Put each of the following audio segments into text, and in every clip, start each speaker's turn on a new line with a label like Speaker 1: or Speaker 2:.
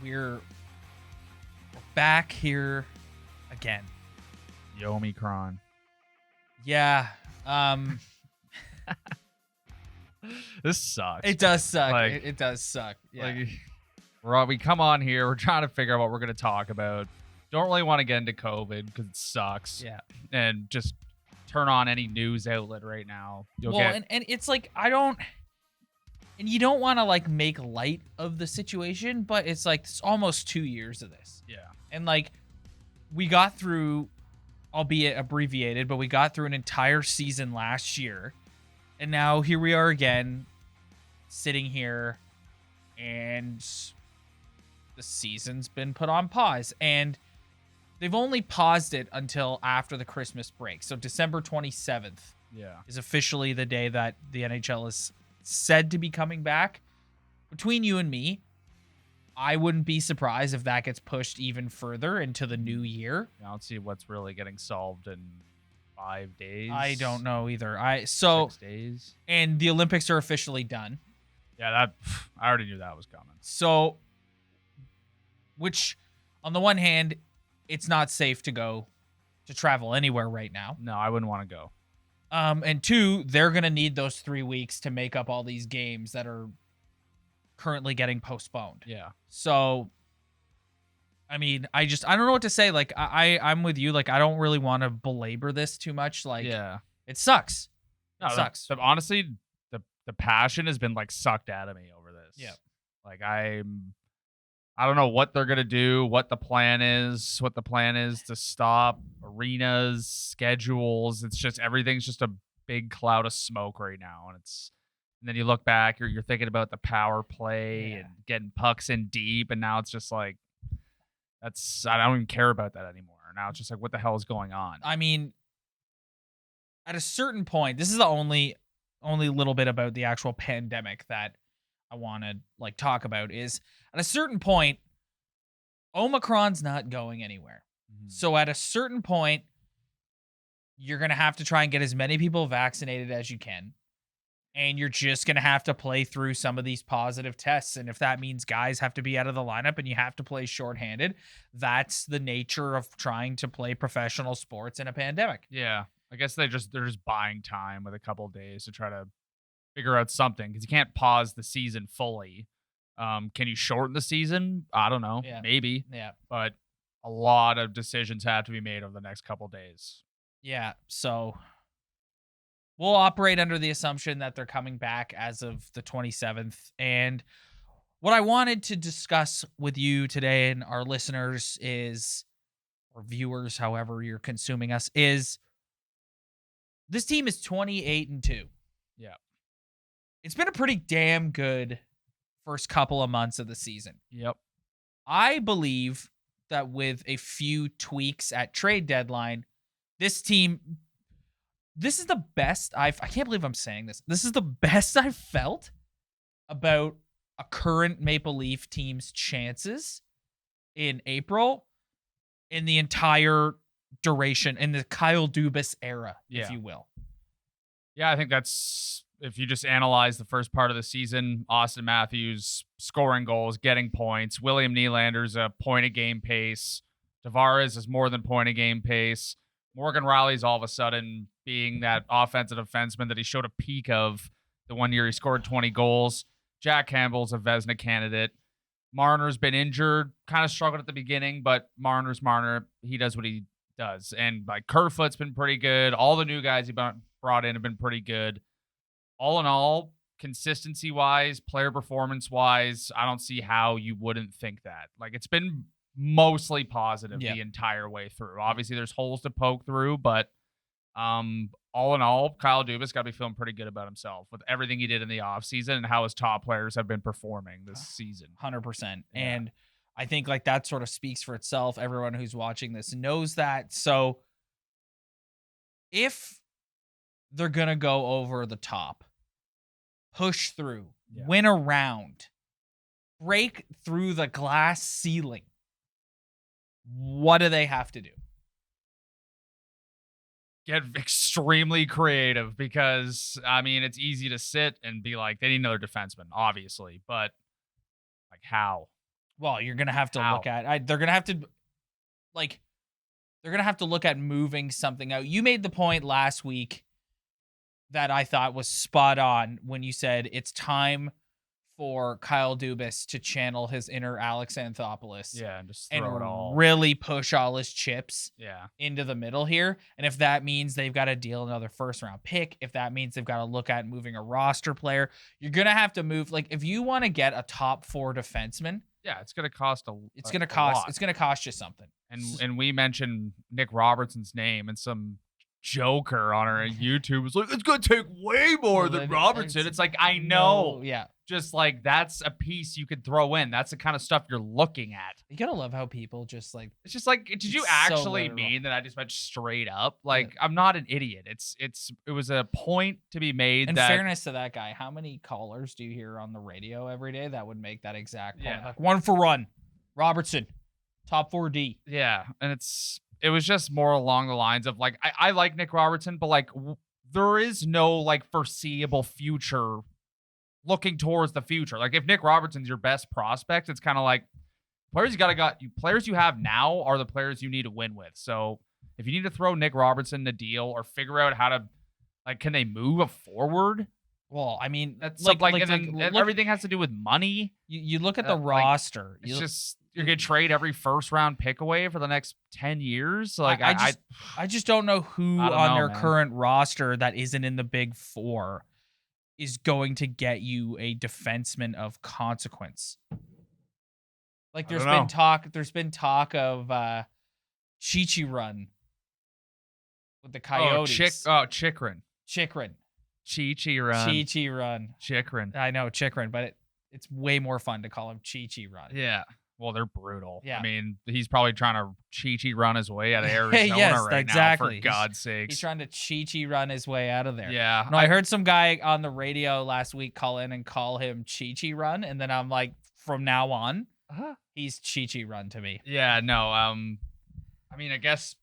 Speaker 1: We're back here again.
Speaker 2: The Omicron.
Speaker 1: Yeah.
Speaker 2: This sucks.
Speaker 1: It does suck.
Speaker 2: Like-
Speaker 1: it does suck. Yeah.
Speaker 2: We come on here, we're trying to figure out what we're going to talk about. Don't really want to get into COVID because it sucks.
Speaker 1: Yeah.
Speaker 2: And just turn on any news outlet right now. You'll
Speaker 1: Well,
Speaker 2: get
Speaker 1: and it's like and you don't want to like make light of the situation, but it's like it's almost 2 years of this.
Speaker 2: yeah.
Speaker 1: And like we got through, albeit abbreviated, but we got through an entire season last year. And now here we are again, sitting here, and the season's been put on pause. And they've only paused it until after the Christmas break. So December 27th
Speaker 2: Yeah.
Speaker 1: is officially the day that the NHL is said to be coming back. Between you and me, I wouldn't be surprised if that gets pushed even further into the new year.
Speaker 2: I don't see what's really getting solved in 5 days.
Speaker 1: I don't know either.
Speaker 2: 6 days.
Speaker 1: And the Olympics are officially done.
Speaker 2: Yeah, I already knew that was coming.
Speaker 1: So, which on the one hand, it's not safe to travel anywhere right now.
Speaker 2: No, I wouldn't want to go.
Speaker 1: And two, they're going to need those 3 weeks to make up all these games that are currently getting postponed.
Speaker 2: Yeah.
Speaker 1: So, I mean, I don't know what to say. Like, I'm with you. Like, I don't really want to belabor this too much. Like,
Speaker 2: Yeah.
Speaker 1: it sucks.
Speaker 2: No,
Speaker 1: It sucks.
Speaker 2: Honestly, the passion has been like sucked out of me over this.
Speaker 1: Yeah.
Speaker 2: Like I don't know what they're gonna do, what the plan is to stop arenas, schedules. It's just everything's just a big cloud of smoke right now, and then you look back, you're thinking about the power play and getting pucks in deep, and now it's just like I don't even care about that anymore. Now it's just like what the hell is going on?
Speaker 1: I mean, at a certain point, this is the only little bit about the actual pandemic that I want to like talk about is at a certain point, Omicron's not going anywhere.
Speaker 2: Mhm.
Speaker 1: So at a certain point, you're going to have to try and get as many people vaccinated as you can. And you're just going to have to play through some of these positive tests. And if that means guys have to be out of the lineup and you have to play shorthanded, that's the nature of trying to play professional sports in a pandemic.
Speaker 2: Yeah, I guess they're just buying time with a couple of days to try to figure out something because you can't pause the season fully. Can you shorten the season? I don't know.
Speaker 1: Yeah.
Speaker 2: Maybe.
Speaker 1: Yeah.
Speaker 2: But a lot of decisions have to be made over the next couple of days.
Speaker 1: Yeah. So we'll operate under the assumption that they're coming back as of the 27th. And what I wanted to discuss with you today and our listeners is, or viewers, however you're consuming us, is this team is 28-2.
Speaker 2: Yeah.
Speaker 1: It's been a pretty damn good first couple of months of the season.
Speaker 2: Yep.
Speaker 1: I believe that with a few tweaks at trade deadline, this is the best I can't believe I'm saying this. This is the best I've felt about a current Maple Leaf team's chances in April in the entire duration, in the Kyle Dubas era, if
Speaker 2: Yeah.
Speaker 1: you will.
Speaker 2: Yeah, I think that's if you just analyze the first part of the season, Austin Matthews scoring goals, getting points. William Nylander's a point-a-game pace. Tavares is more than point-a-game pace. Morgan Rielly's all of a sudden being that offensive defenseman that he showed a peak of the one year he scored 20 goals. Jack Campbell's a Vezina candidate. Marner's been injured, kind of struggled at the beginning, but Marner's Marner. He does what he does. And like Kerfoot's been pretty good. All the new guys he brought in have been pretty good. All in all, consistency-wise, player performance-wise, I don't see how you wouldn't think that. Like, it's been mostly positive the entire way through. Obviously, there's holes to poke through, but all in all, Kyle Dubas got to be feeling pretty good about himself with everything he did in the offseason and how his top players have been performing this season.
Speaker 1: 100%.
Speaker 2: Yeah.
Speaker 1: And I think like that sort of speaks for itself. Everyone who's watching this knows that. So if they're going to go over the top, push through, win a round, break through the glass ceiling, what do they have to do?
Speaker 2: Get extremely creative because, I mean, it's easy to sit and be like, they need another defenseman, obviously, but like how?
Speaker 1: Well, you're gonna have to
Speaker 2: How?
Speaker 1: look at. They're gonna have to like. They're gonna have to look at moving something out. You made the point last week that I thought was spot on when you said it's time for Kyle Dubas to channel his inner Alex Anthopoulos
Speaker 2: Yeah, and just
Speaker 1: and
Speaker 2: throw it all.
Speaker 1: really push all his chips
Speaker 2: Yeah.
Speaker 1: into the middle here. And if that means they've got to deal another first round pick, if that means they've got to look at moving a roster player, you're going to have to move. Like if you want to get a top 4 defenseman,
Speaker 2: Yeah, it's gonna cost
Speaker 1: it's
Speaker 2: a
Speaker 1: going to cost,
Speaker 2: lot.
Speaker 1: it's going to cost you something.
Speaker 2: And we mentioned Nick Robertson's name, and some joker on our YouTube was like, it's gonna take way more
Speaker 1: Well,
Speaker 2: than
Speaker 1: then
Speaker 2: Robertson. It's like, I know.
Speaker 1: Yeah.
Speaker 2: Just like that's a piece you could throw in. That's the kind of stuff you're looking at.
Speaker 1: You got to love how people just like,
Speaker 2: It's just like, did you
Speaker 1: It's so
Speaker 2: actually
Speaker 1: literal.
Speaker 2: mean that I just went straight up? Like, I'm not an idiot. It was a point to be made
Speaker 1: in
Speaker 2: that
Speaker 1: fairness to that guy, how many callers do you hear on the radio every day that would make that exact point?
Speaker 2: Yeah.
Speaker 1: Like 1 for 1, Robertson, top 4D.
Speaker 2: yeah, and it was just more along the lines of like, I like Nick Robertson, but like there is no like foreseeable future looking towards the future. Like if Nick Robertson's your best prospect, it's kind of like players you have now are the players you need to win with. So if you need to throw Nick Robertson in a deal or figure out how to like, can they move a forward?
Speaker 1: Well, I mean,
Speaker 2: That's
Speaker 1: like,
Speaker 2: and then
Speaker 1: look,
Speaker 2: everything has to do with money.
Speaker 1: you look at the
Speaker 2: like,
Speaker 1: roster.
Speaker 2: It's
Speaker 1: You,
Speaker 2: just you're gonna trade every first round pick away for the next 10 years. Like
Speaker 1: I just don't know who
Speaker 2: I don't
Speaker 1: on
Speaker 2: know,
Speaker 1: their
Speaker 2: man.
Speaker 1: current roster that isn't in the big 4 is going to get you a defenseman of consequence. Like
Speaker 2: I
Speaker 1: there's
Speaker 2: don't
Speaker 1: been
Speaker 2: know.
Speaker 1: talk of Chichi run with the Coyotes.
Speaker 2: Chikrin.
Speaker 1: Chikrin.
Speaker 2: Chi run.
Speaker 1: Chi run.
Speaker 2: Chikrin.
Speaker 1: I know Chikrin, but it's way more fun to call him Chi run.
Speaker 2: Yeah. Well, they're brutal.
Speaker 1: Yeah.
Speaker 2: I mean, he's probably trying to Chi run his way out of Arizona
Speaker 1: Yes,
Speaker 2: right
Speaker 1: exactly.
Speaker 2: now, for God's sakes.
Speaker 1: He's trying to Chi run his way out of there.
Speaker 2: Yeah.
Speaker 1: No, I heard some guy on the radio last week call in and call him Chi run, and then I'm like, from now on, he's Chi run to me.
Speaker 2: Yeah, no. I mean, I guess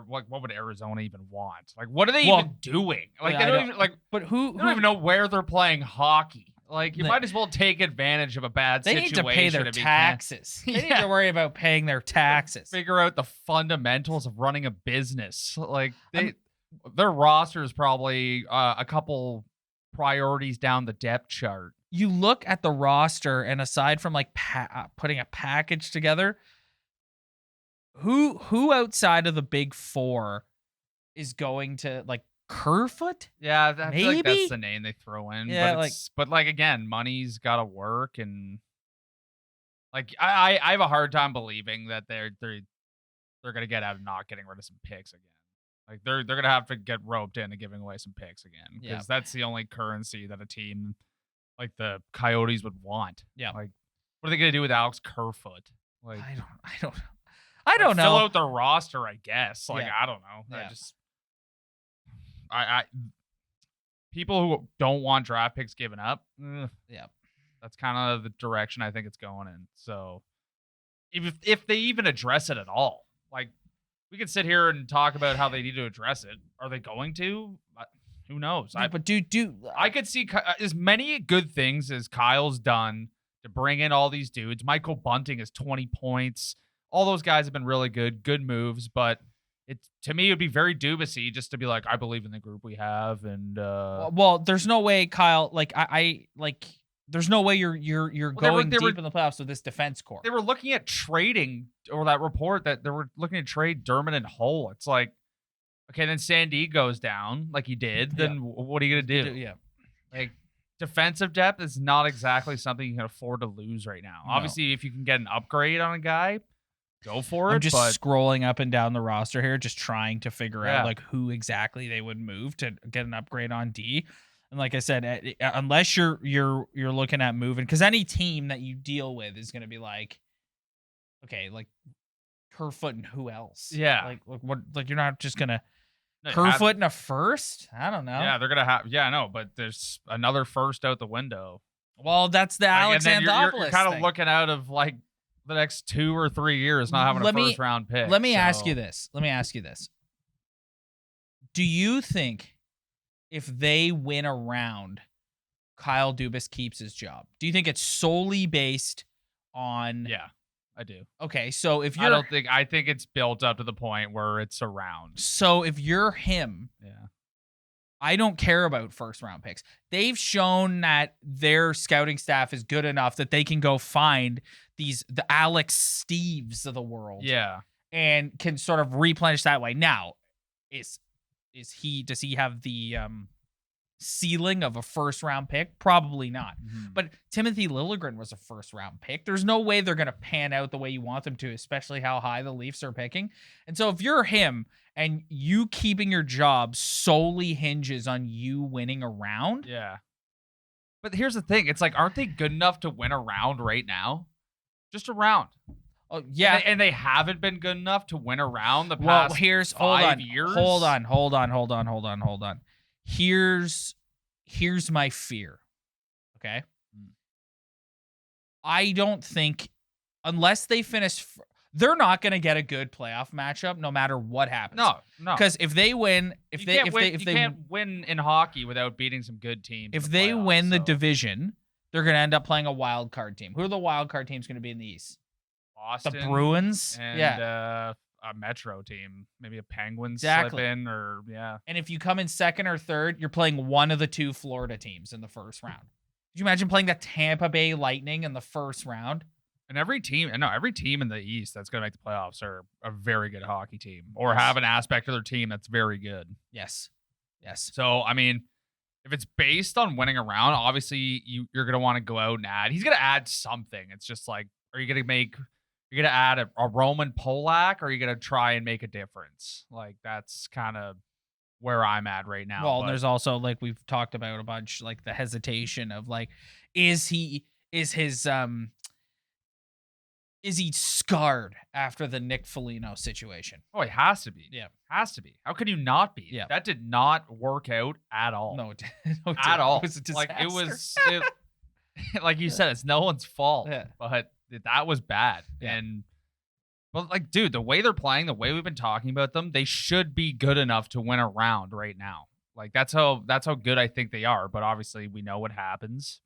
Speaker 2: what would Arizona even want? Like, what are they
Speaker 1: Well,
Speaker 2: even doing? Like,
Speaker 1: I
Speaker 2: they don't
Speaker 1: don't-
Speaker 2: even like.
Speaker 1: But who
Speaker 2: They don't even know where they're playing hockey. Like, you
Speaker 1: They-
Speaker 2: might as well take advantage of a bad
Speaker 1: they need
Speaker 2: situation.
Speaker 1: to pay their
Speaker 2: if you can.
Speaker 1: taxes. They need
Speaker 2: Yeah.
Speaker 1: to worry about paying their taxes.
Speaker 2: Figure out the fundamentals of running a business. Like, their roster is probably a couple priorities down the depth chart.
Speaker 1: You look at the roster, and aside from like putting a package together, who outside of the big 4 is going to like Kerfoot?
Speaker 2: Yeah, I feel like
Speaker 1: Maybe?
Speaker 2: that's the name they throw in.
Speaker 1: Yeah,
Speaker 2: but like again, money's got to work, and like I have a hard time believing that they're gonna get out of not getting rid of some picks again. Like they're gonna have to get roped into giving away some picks again, because
Speaker 1: Yeah.
Speaker 2: that's the only currency that a team like the Coyotes would want.
Speaker 1: Yeah.
Speaker 2: Like, what are they gonna do with Alex Kerfoot? Like,
Speaker 1: I don't
Speaker 2: like,
Speaker 1: know.
Speaker 2: Fill out their roster, I guess. Like,
Speaker 1: Yeah.
Speaker 2: I don't know.
Speaker 1: Yeah.
Speaker 2: I people who don't want draft picks given up.
Speaker 1: Yeah.
Speaker 2: That's kind of the direction I think it's going in. So, if they even address it at all, like we could sit here and talk about how they need to address it. Are they going to? Who knows?
Speaker 1: Yeah, but
Speaker 2: I could see as many good things as Kyle's done to bring in all these dudes. Michael Bunting has 20 points. All those guys have been really good moves, but to me, it would be very Dubasy just to be like, I believe in the group we have, and
Speaker 1: well, there's no way, Kyle. Like I like, there's no way you're going
Speaker 2: they were-
Speaker 1: deep in the playoffs with this defense core.
Speaker 2: they were looking at trading, or that report that they were looking to trade Dermott and Hull. It's like, okay, then Sandy goes down like he did. Then what are you gonna do?
Speaker 1: Yeah.
Speaker 2: Like, defensive depth is not exactly something you can afford to lose right now.
Speaker 1: No.
Speaker 2: Obviously, if you can get an upgrade on a guy, go for it.
Speaker 1: I'm just
Speaker 2: but
Speaker 1: scrolling up and down the roster here, just trying to figure
Speaker 2: Yeah.
Speaker 1: out like who exactly they would move to get an upgrade on D. And like I said, unless you're looking at moving, because any team that you deal with is going to be like, okay, like Kerfoot and who else?
Speaker 2: Yeah.
Speaker 1: like what? Like you're not just gonna
Speaker 2: no, you have-
Speaker 1: Kerfoot in a first? I don't know.
Speaker 2: Yeah, they're gonna have. Yeah, I know, but there's another first out the window.
Speaker 1: Well, that's the
Speaker 2: Like,
Speaker 1: Alex
Speaker 2: and then you're
Speaker 1: Anthopoulos
Speaker 2: kind of
Speaker 1: thing.
Speaker 2: looking out of like the next 2 or 3 years not having
Speaker 1: Let
Speaker 2: a
Speaker 1: me-
Speaker 2: first round pick.
Speaker 1: Let me ask
Speaker 2: so-
Speaker 1: you this. Do you think if they win a round, Kyle Dubas keeps his job? Do you think it's solely based on.
Speaker 2: Yeah, I do.
Speaker 1: Okay, so if
Speaker 2: I
Speaker 1: you're
Speaker 2: don't think I think it's built up to the point where it's around.
Speaker 1: so if you're him,
Speaker 2: Yeah.
Speaker 1: I don't care about first round picks. They've shown that their scouting staff is good enough that they can go find the Alex Steves of the world.
Speaker 2: Yeah.
Speaker 1: And can sort of replenish that way. Now, does he have the ceiling of a first round pick? Probably not.
Speaker 2: Mhm.
Speaker 1: But Timothy Liljegren was a first round pick. There's no way they're going to pan out the way you want them to, especially how high the Leafs are picking. And so if you're him and you keeping your job solely hinges on you winning a round,
Speaker 2: Yeah. But here's the thing. It's like, aren't they good enough to win a round right now? Just a round.
Speaker 1: oh yeah.
Speaker 2: And they haven't been good enough to win a round the
Speaker 1: Well,
Speaker 2: past
Speaker 1: here's
Speaker 2: 5 years.
Speaker 1: Hold on. Here's my fear. Okay?
Speaker 2: Mm.
Speaker 1: I don't think unless they finish they're not going to get a good playoff matchup no matter what happens.
Speaker 2: No.
Speaker 1: Cuz if they win,
Speaker 2: you can't win in hockey without beating some good teams.
Speaker 1: if
Speaker 2: in
Speaker 1: they
Speaker 2: playoffs,
Speaker 1: win the
Speaker 2: so.
Speaker 1: division, they're going to end up playing a wild card team. Who are the wild card teams going to be in the East?
Speaker 2: Boston,
Speaker 1: The Bruins?
Speaker 2: and
Speaker 1: Yeah.
Speaker 2: A Metro team, maybe a Penguins
Speaker 1: Exactly.
Speaker 2: slip in, or yeah.
Speaker 1: And if you come in second or third, you're playing one of the two Florida teams in the first round. Could you imagine playing the Tampa Bay Lightning in the first round?
Speaker 2: And every team in the East that's going to make the playoffs are a very good hockey team, or
Speaker 1: Yes.
Speaker 2: have an aspect of their team that's very good.
Speaker 1: Yes.
Speaker 2: So, I mean, if it's based on winning a round, obviously you're going to want to go out and add. He's going to add something. It's just like, are you going to add a Roman Polak, or are you going to try and make a difference? Like, that's kind of where I'm at right now.
Speaker 1: Well,
Speaker 2: but-
Speaker 1: and there's also, like we've talked about a bunch, like the hesitation of like, is he scarred after the Nick Foligno situation?
Speaker 2: Oh, it has to be.
Speaker 1: Yeah.
Speaker 2: Has to be. How could you not be?
Speaker 1: Yeah.
Speaker 2: That did not work out at all.
Speaker 1: No, it didn't.
Speaker 2: At all.
Speaker 1: It was a disaster.
Speaker 2: Like, like you said, it's no one's fault.
Speaker 1: Yeah.
Speaker 2: But that was bad.
Speaker 1: Yeah.
Speaker 2: But like, dude, the way they're playing, the way we've been talking about them, they should be good enough to win a round right now. Like, that's how good I think they are. But obviously, we know what happens.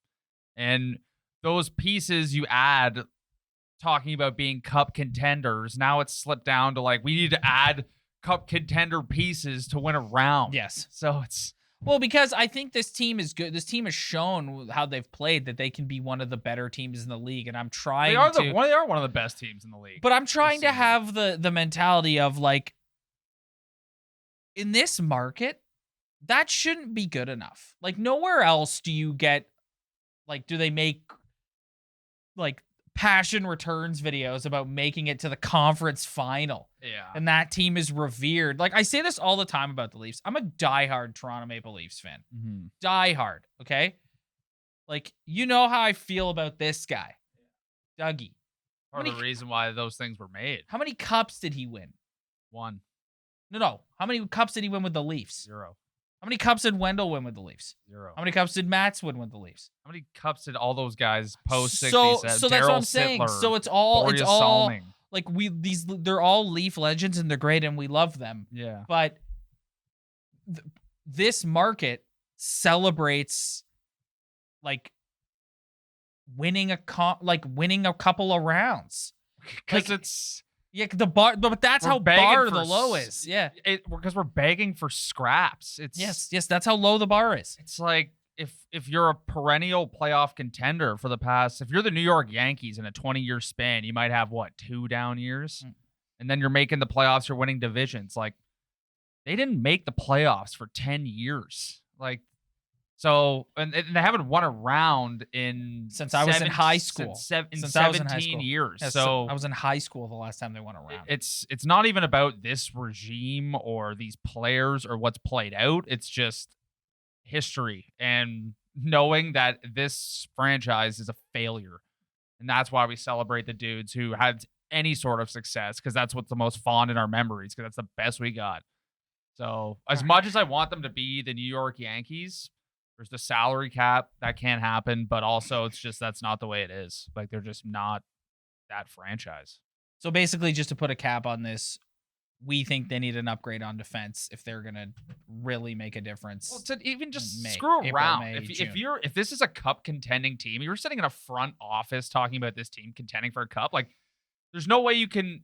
Speaker 2: And those pieces you add, talking about being cup contenders, now it's slipped down to like, we need to add cup contender pieces to win a round.
Speaker 1: Yes.
Speaker 2: So it's
Speaker 1: Well, because I think this team is good. This team has shown how they've played that they can be one of the better teams in the league, and I'm trying
Speaker 2: they are
Speaker 1: to.
Speaker 2: they are one of the best teams in the league.
Speaker 1: But I'm trying to
Speaker 2: season.
Speaker 1: have the mentality of like, in this market, that shouldn't be good enough. Like, nowhere else do you get, like, do they make like passion returns videos about making it to the conference final,
Speaker 2: yeah.
Speaker 1: and that team is revered. Like, I say this all the time about the Leafs. I'm a diehard Toronto Maple Leafs fan.
Speaker 2: Mm-hmm.
Speaker 1: Diehard, okay? Like, you know how I feel about this guy, Dougie.
Speaker 2: Part of the reason why those things were made.
Speaker 1: How many cups did he win?
Speaker 2: 1,
Speaker 1: No. How many cups did he win with the Leafs?
Speaker 2: 0,
Speaker 1: How many cups did Wendell win with the Leafs?
Speaker 2: 0.
Speaker 1: How many cups did Mats win with the Leafs?
Speaker 2: How many cups did all those guys post 60?
Speaker 1: So that's what I'm saying. So it's all like they're all Leaf legends and they're great and we love them.
Speaker 2: Yeah.
Speaker 1: But this market celebrates like winning a couple of rounds.
Speaker 2: Because
Speaker 1: Like,
Speaker 2: it's
Speaker 1: yeah, the bar, but that's
Speaker 2: We're
Speaker 1: how
Speaker 2: begging
Speaker 1: bar
Speaker 2: for
Speaker 1: the low
Speaker 2: s-
Speaker 1: is. Yeah.
Speaker 2: because we're begging for scraps. It's
Speaker 1: Yes, that's how low the bar is.
Speaker 2: It's like if you're a perennial playoff contender for the past, if you're the New York Yankees in a 20-year span, you might have 2 down years, and then you're making the playoffs, you're winning divisions. Like, they didn't make the playoffs for 10 years. Like, so and they haven't won a round
Speaker 1: Since I was in high school.
Speaker 2: Since
Speaker 1: I was in high
Speaker 2: 17
Speaker 1: school.
Speaker 2: years.
Speaker 1: Yeah,
Speaker 2: so
Speaker 1: I was in high school the last time they won a round.
Speaker 2: it's not even about this regime or these players or what's played out. It's just history and knowing that this franchise is a failure. And that's why we celebrate the dudes who had any sort of success, because that's what's the most fond in our memories, because that's the best we got. So as much as I want them to be the New York Yankees, there's the salary cap that can't happen, but also it's just that's not the way it is. Like, they're just not that franchise.
Speaker 1: So basically, just to put a cap on this, we think they need an upgrade on defense if they're gonna really make a difference.
Speaker 2: Well, to even just
Speaker 1: May,
Speaker 2: screw
Speaker 1: April,
Speaker 2: around.
Speaker 1: May,
Speaker 2: if
Speaker 1: June.
Speaker 2: if this is a cup contending team, you're sitting in a front office talking about this team contending for a cup. Like, there's no way you could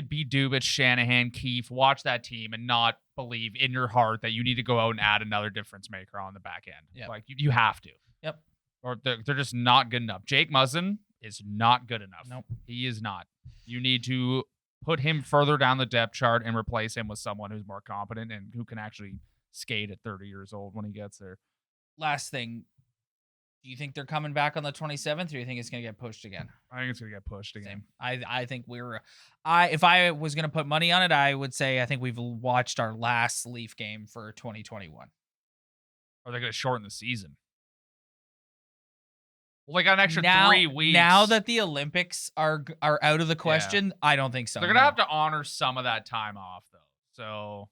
Speaker 2: be Dubich, Shanahan, Keefe, watch that team and not believe in your heart that you need to go out and add another difference maker on the back end.
Speaker 1: Yep.
Speaker 2: Like, you have to.
Speaker 1: Yep.
Speaker 2: Or they're just not good enough. Jake Muzzin is not good enough.
Speaker 1: Nope.
Speaker 2: He is not. You need to put him further down the depth chart and replace him with someone who's more competent and who can actually skate at 30 years old when he gets there.
Speaker 1: Last thing, do you think they're coming back on the 27th, or do you think it's gonna get pushed again?
Speaker 2: I think it's going to get pushed again.
Speaker 1: Same. I think if I was gonna put money on it, I would say I think we've watched our last Leaf game for 2021.
Speaker 2: Or they're going to shorten the season. Well, they got an extra
Speaker 1: now,
Speaker 2: 3 weeks.
Speaker 1: Now that the Olympics are out of the question, I don't think so.
Speaker 2: They're going to have to honor some of that time off, though. So,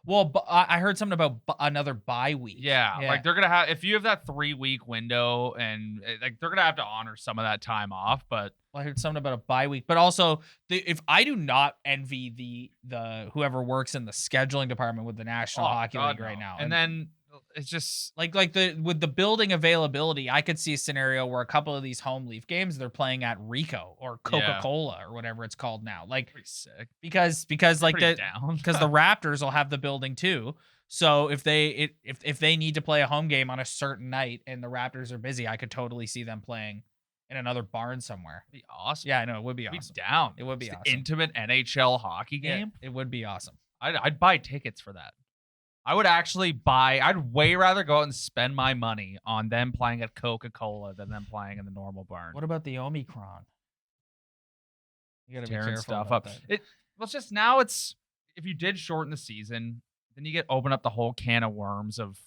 Speaker 1: well, I heard something about another bye week.
Speaker 2: yeah, like they're going to have, if you have that 3-week window and like they're going to have to honor some of that time off, but
Speaker 1: I heard something about a bye week, but also if I do not envy the whoever works in the scheduling department with the National Hockey League right now.
Speaker 2: And then it's just
Speaker 1: like with the building availability, I could see a scenario where a couple of these home Leaf games they're playing at Rico or Coca-Cola or whatever it's called now. Like
Speaker 2: pretty sick.
Speaker 1: Because like
Speaker 2: Pretty
Speaker 1: the
Speaker 2: down.
Speaker 1: because the Raptors will have the building too. So if they need to play a home game on a certain night and the Raptors are busy, I could totally see them playing in another barn somewhere.
Speaker 2: That'd be awesome.
Speaker 1: Yeah, I know it would be
Speaker 2: I'd
Speaker 1: awesome.
Speaker 2: be down.
Speaker 1: It would be
Speaker 2: Just
Speaker 1: awesome.
Speaker 2: Intimate NHL hockey game.
Speaker 1: Yeah, it would be awesome.
Speaker 2: I'd buy tickets for that. I would actually I'd way rather go out and spend my money on them playing at Coca-Cola than them playing in the normal barn.
Speaker 1: What about the Omicron? You gotta be
Speaker 2: Tearing
Speaker 1: careful
Speaker 2: stuff
Speaker 1: about
Speaker 2: up.
Speaker 1: that.
Speaker 2: Well, it's just now if you did shorten the season, then you open up the whole can of worms of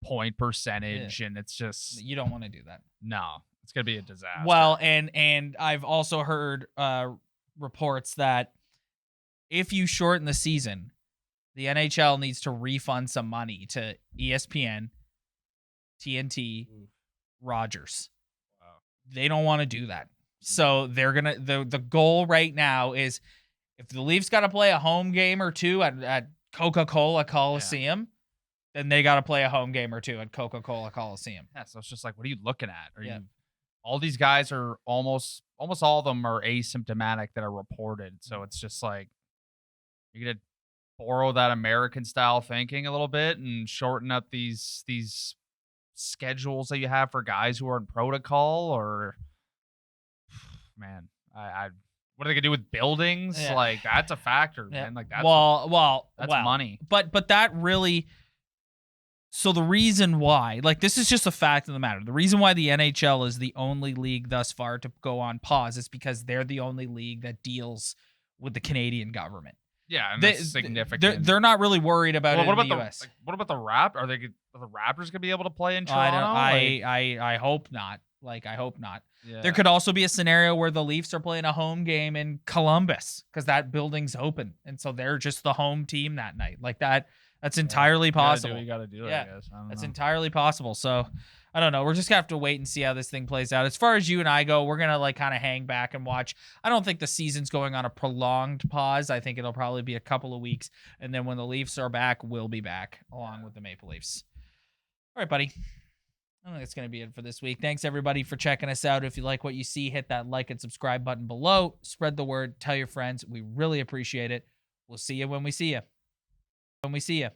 Speaker 2: point percentage, and it's just
Speaker 1: You don't want to do that.
Speaker 2: no, it's gonna be a disaster.
Speaker 1: Well, and I've also heard reports that if you shorten the season, the NHL needs to refund some money to ESPN, TNT, Rogers.
Speaker 2: Wow.
Speaker 1: They don't want to do that. So they're gonna the goal right now is if the Leafs got to play a home game or two at Coca-Cola Coliseum, then they got to play a home game or two at Coca-Cola Coliseum.
Speaker 2: Yeah, so it's just like, what are you looking at? Are
Speaker 1: Yeah.
Speaker 2: you? All these guys are almost all of them are asymptomatic that are reported. So it's just like you're gonna borrow that American style thinking a little bit and shorten up these schedules that you have for guys who are in protocol, or man, I what are they gonna do with buildings?
Speaker 1: Yeah.
Speaker 2: Like that's a factor,
Speaker 1: Yeah.
Speaker 2: man. Like that's
Speaker 1: That's
Speaker 2: money.
Speaker 1: But that really. So the reason why, like this is just a fact of the matter. The reason why the NHL is the only league thus far to go on pause is because they're the only league that deals with the Canadian government.
Speaker 2: Yeah, and that's significant.
Speaker 1: They're not really worried about it
Speaker 2: what
Speaker 1: in
Speaker 2: about
Speaker 1: the US.
Speaker 2: what about the Are the Raptors gonna be able to play in
Speaker 1: I
Speaker 2: Toronto?
Speaker 1: don't. I hope not. Like I hope not.
Speaker 2: Yeah.
Speaker 1: There could also be a scenario where the Leafs are playing a home game in Columbus because that building's open, and so they're just the home team that night. Like that. That's entirely possible.
Speaker 2: You gotta do it.
Speaker 1: Yeah,
Speaker 2: I guess. I don't
Speaker 1: That's
Speaker 2: know.
Speaker 1: entirely possible. So I don't know. We're just gonna have to wait and see how this thing plays out. As far as you and I go, we're gonna like kind of hang back and watch. I don't think the season's going on a prolonged pause. I think it'll probably be a couple of weeks, and then when the Leafs are back, we'll be back along with the Maple Leafs. All right, buddy. I think that's going to be it for this week. Thanks, everybody, for checking us out. If you like what you see, hit that like and subscribe button below. Spread the word. Tell your friends. We really appreciate it. We'll see you when we see you.